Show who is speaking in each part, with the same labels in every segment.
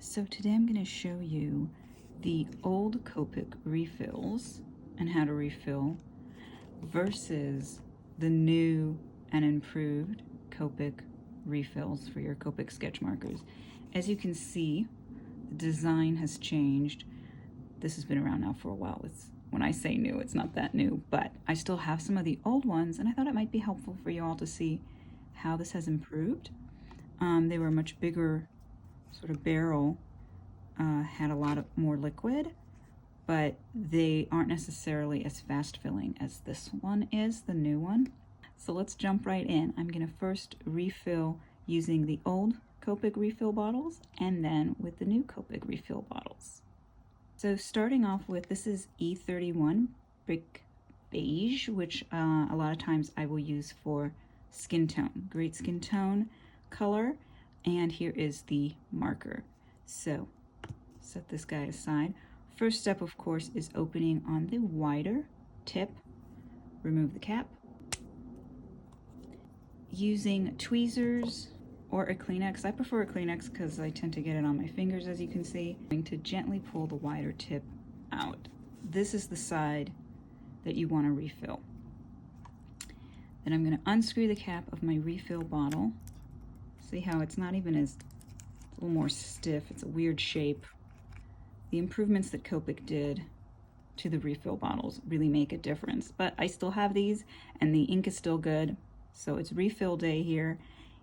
Speaker 1: So today I'm going to show you the old Copic refills and how to refill versus the new and improved Copic refills for your Copic sketch markers. As you can see, the design has changed. This has been around now for a while. When I say new, it's not that new, but I still have some of the old ones, and I thought it might be helpful for you all to see how this has improved. They were much bigger sort of barrel, had a lot more liquid, but they aren't necessarily as fast filling as this one is, the new one. So let's jump right in. I'm going to first refill using the old Copic refill bottles and then with the new Copic refill bottles. So starting off with, this is E31 Brick Beige, which a lot of times I will use for skin tone, great skin tone color. And here is the marker. So set this guy aside. First step, of course, is opening on the wider tip. Remove the cap. Using tweezers or a Kleenex. I prefer a Kleenex because I tend to get it on my fingers, as you can see. I'm going to gently pull the wider tip out. This is the side that you want to refill. Then I'm going to unscrew the cap of my refill bottle. See how it's not even as, a little more stiff. It's a weird shape. The improvements that Copic did to the refill bottles really make a difference. But I still have these and the ink is still good. So it's refill day here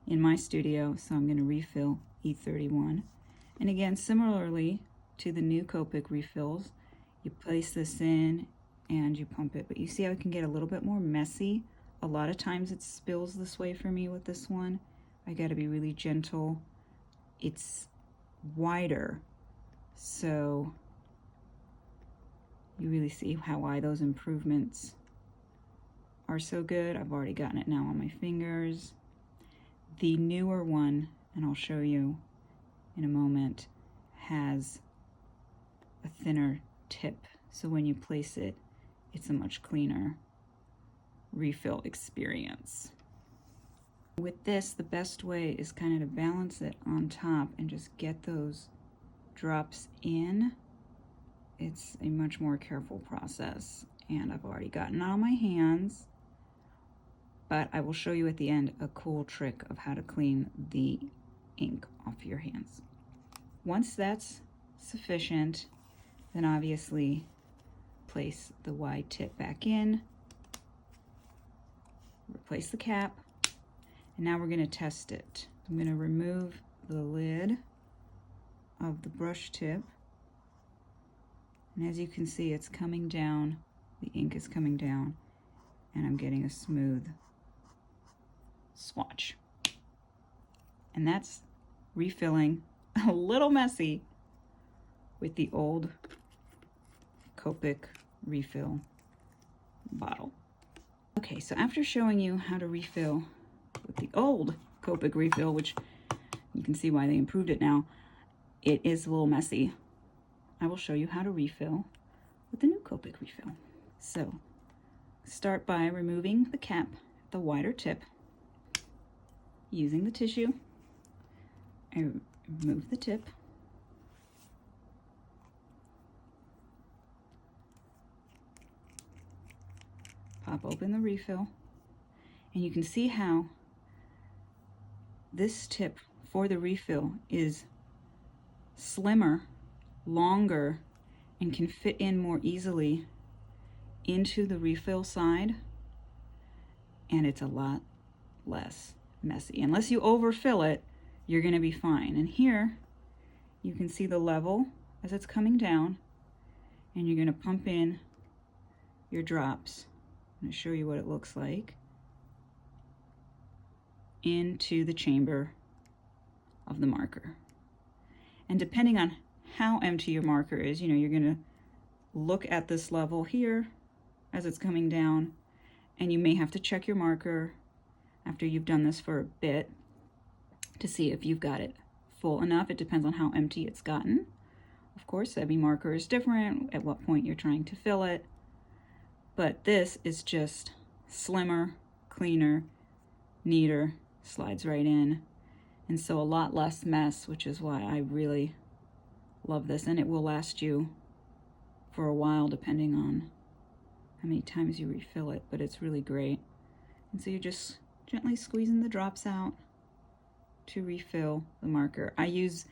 Speaker 1: in my studio. So I'm going to refill E31. And again, similarly to the new Copic refills, you place this in and you pump it. But you see how it can get a little bit more messy. A lot of times it spills this way for me with this one. I got to be really gentle. It's wider, so you really see why those improvements are so good. I've already gotten it now on my fingers. The newer one, and I'll show you in a moment, has a thinner tip, so when you place it, it's a much cleaner refill experience. With this, the best way is kind of to balance it on top and just get those drops in. It's a much more careful process, and I've already gotten it on my hands, but I will show you at the end a cool trick of how to clean the ink off your hands. Once that's sufficient, then obviously place the wide tip back in, replace the cap, and now we're going to test it. I'm going to remove the lid of the brush tip. And as you can see, it's coming down. The ink is coming down. And I'm getting a smooth swatch. And that's refilling, a little messy, with the old Copic refill bottle. Okay, so after showing you how to refill with the old Copic refill, which you can see why they improved it now, it is a little messy. I will show you how to refill with the new Copic refill. So start by removing the cap, the wider tip, using the tissue. I remove the tip. Pop open the refill, and you can see how this tip for the refill is slimmer, longer, and can fit in more easily into the refill side, and it's a lot less messy. Unless you overfill it, you're going to be fine. And here you can see the level as it's coming down, and you're going to pump in your drops. I'm going to show you what it looks like into the chamber of the marker. And depending on how empty your marker is, you're going to look at this level here as it's coming down, and you may have to check your marker after you've done this for a bit to see if you've got it full enough. It depends on how empty it's gotten. Of course, every marker is different at what point you're trying to fill it, but this is just slimmer, cleaner, neater, slides right in, And so a lot less mess, which is why I really love this. And it will last you for a while depending on how many times you refill it, but it's really great. And so you're just gently squeezing the drops out to refill the marker. I use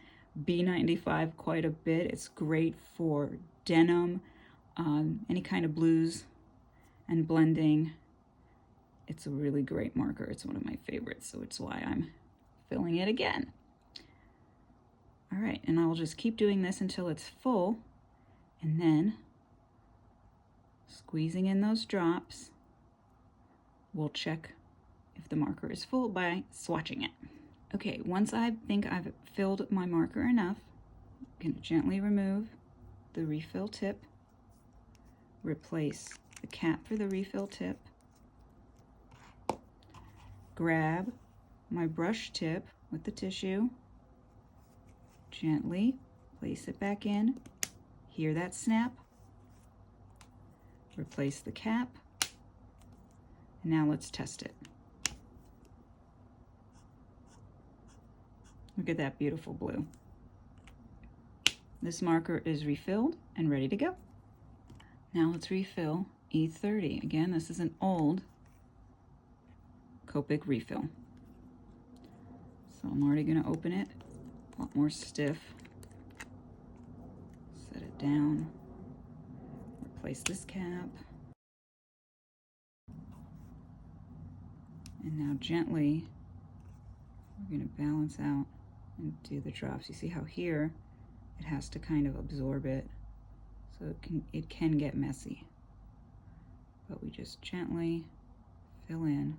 Speaker 1: B95 quite a bit. It's great for denim, any kind of blues and blending. It's a really great marker. It's one of my favorites, so it's why I'm filling it again. All right, and I'll just keep doing this until it's full, and then squeezing in those drops. We'll check if the marker is full by swatching it. Okay, once I think I've filled my marker enough, I'm gonna gently remove the refill tip, replace the cap for the refill tip, grab my brush tip with the tissue, gently place it back in, hear that snap, replace the cap, and now let's test it. Look at that beautiful blue. This marker is refilled and ready to go. Now let's refill E30. Again, this is an old Copic refill. So I'm already going to open it, a lot more stiff. Set it down, replace this cap, and now gently we're going to balance out and do the drops. You see how here it has to kind of absorb it, so it can get messy, but we just gently fill in.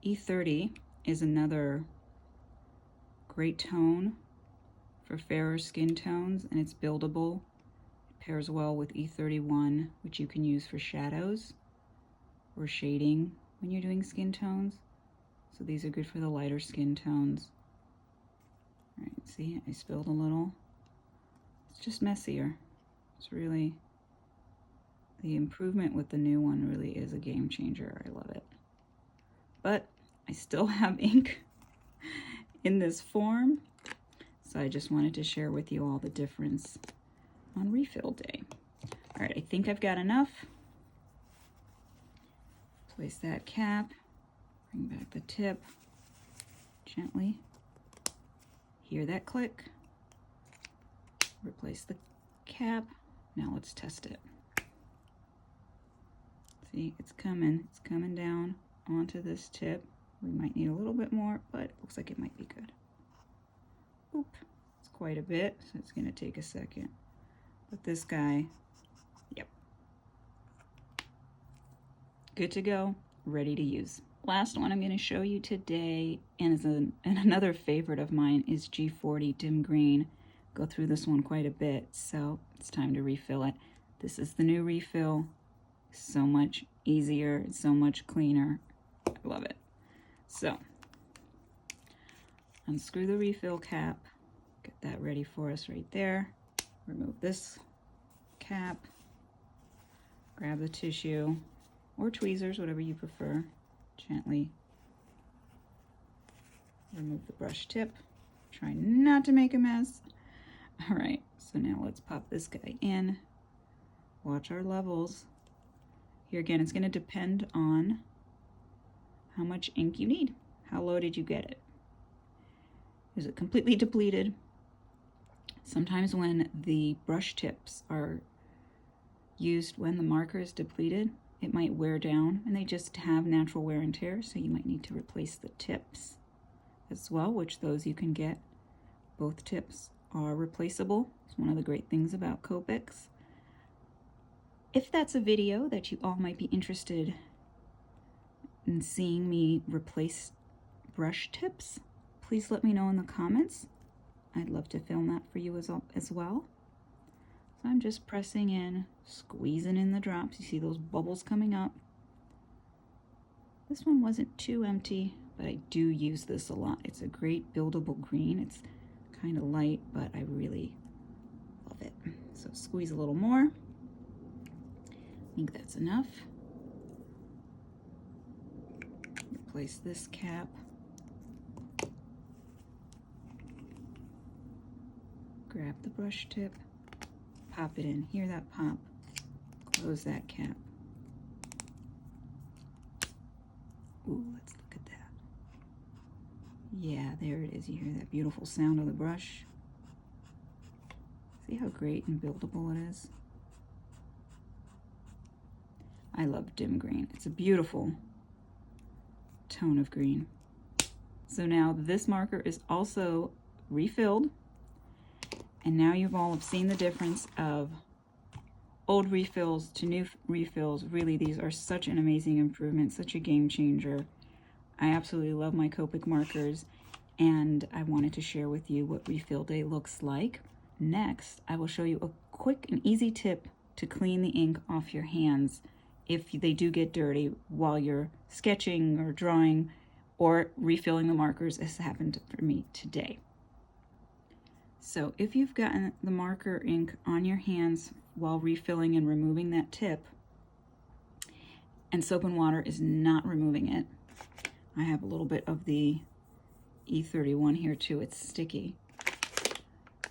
Speaker 1: E30 is another great tone for fairer skin tones, and it's buildable. It pairs well with E31, which you can use for shadows or shading when you're doing skin tones. So these are good for the lighter skin tones. All right, see, I spilled a little. It's just messier. It's really, the improvement with the new one really is a game changer. I love it. But I still have ink in this form, so I just wanted to share with you all the difference on refill day. All right, I think I've got enough. Place that cap, bring back the tip, gently, hear that click, replace the cap. Now let's test it. See, it's coming down onto this tip. We might need a little bit more, but it looks like it might be good. Oop, it's quite a bit, so it's gonna take a second. But this guy, yep. Good to go, ready to use. Last one I'm gonna show you today, and another favorite of mine, is G40 Dim Green. Go through this one quite a bit, so it's time to refill it. This is the new refill. So much easier, so much cleaner. I love it. So, unscrew the refill cap, get that ready for us right there. Remove this cap, grab the tissue, or tweezers, whatever you prefer. Gently remove the brush tip. Try not to make a mess. All right, so now let's pop this guy in. Watch our levels. Here again, it's going to depend on how much ink you need. How low did you get it? Is it completely depleted? Sometimes when the brush tips are used when the marker is depleted, it might wear down, and they just have natural wear and tear, so you might need to replace the tips as well, which those you can get. Both tips are replaceable. It's one of the great things about Copics. If that's a video that you all might be interested in seeing me replace brush tips, please let me know in the comments. I'd love to film that for you as well. So I'm just pressing in, squeezing in the drops. You see those bubbles coming up. This one wasn't too empty, but I do use this a lot. It's a great buildable green. It's kind of light, but I really love it. So squeeze a little more. I think that's enough. Replace this cap. grab the brush tip, pop it in. Hear that pop? Close that cap. Ooh, let's look at that. Yeah, there it is. You hear that beautiful sound of the brush? See how great and buildable it is? I love dim green. It's a beautiful tone of green. So now this marker is also refilled, and now you've all seen the difference of old refills to new refills. Really, these are such an amazing improvement, such a game changer. I absolutely love my Copic markers, and I wanted to share with you what refill day looks like. Next, I will show you a quick and easy tip to clean the ink off your hands if they do get dirty while you're sketching or drawing or refilling the markers, as happened for me today. So if you've gotten the marker ink on your hands while refilling and removing that tip, and soap and water is not removing it, I have a little bit of the E31 here too, it's sticky.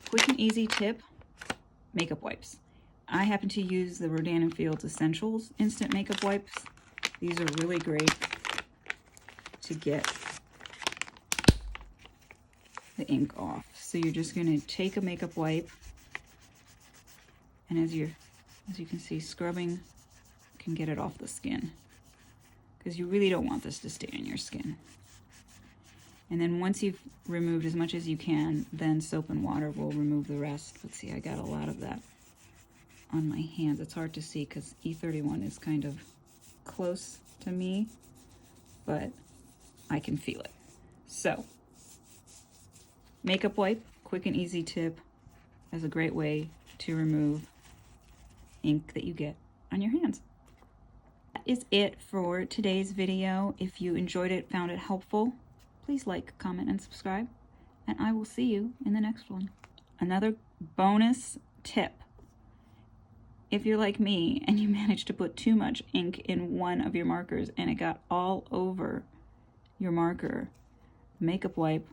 Speaker 1: Quick and easy tip, makeup wipes. I happen to use the Rodan & Fields Essentials Instant Makeup Wipes. These are really great to get the ink off. So you're just going to take a makeup wipe, and as you can see, scrubbing can get it off the skin, because you really don't want this to stay on your skin. And then once you've removed as much as you can, then soap and water will remove the rest. Let's see, I got a lot of that on my hands. It's hard to see because E31 is kind of close to me, but I can feel it. So, makeup wipe, quick and easy tip, as a great way to remove ink that you get on your hands. That is it for today's video. If you enjoyed it, found it helpful, please like, comment, and subscribe, and I will see you in the next one. Another bonus tip. If you're like me and you managed to put too much ink in one of your markers and it got all over your marker, makeup wipe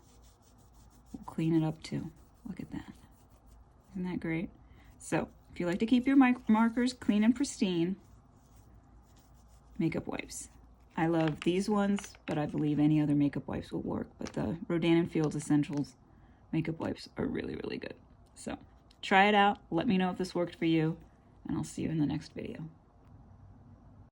Speaker 1: will clean it up too. Look at that. Isn't that great? So, if you like to keep your markers clean and pristine, makeup wipes. I love these ones, but I believe any other makeup wipes will work. But the Rodan & Fields Essentials makeup wipes are really, really good. So, try it out. Let me know if this worked for you, and I'll see you in the next video.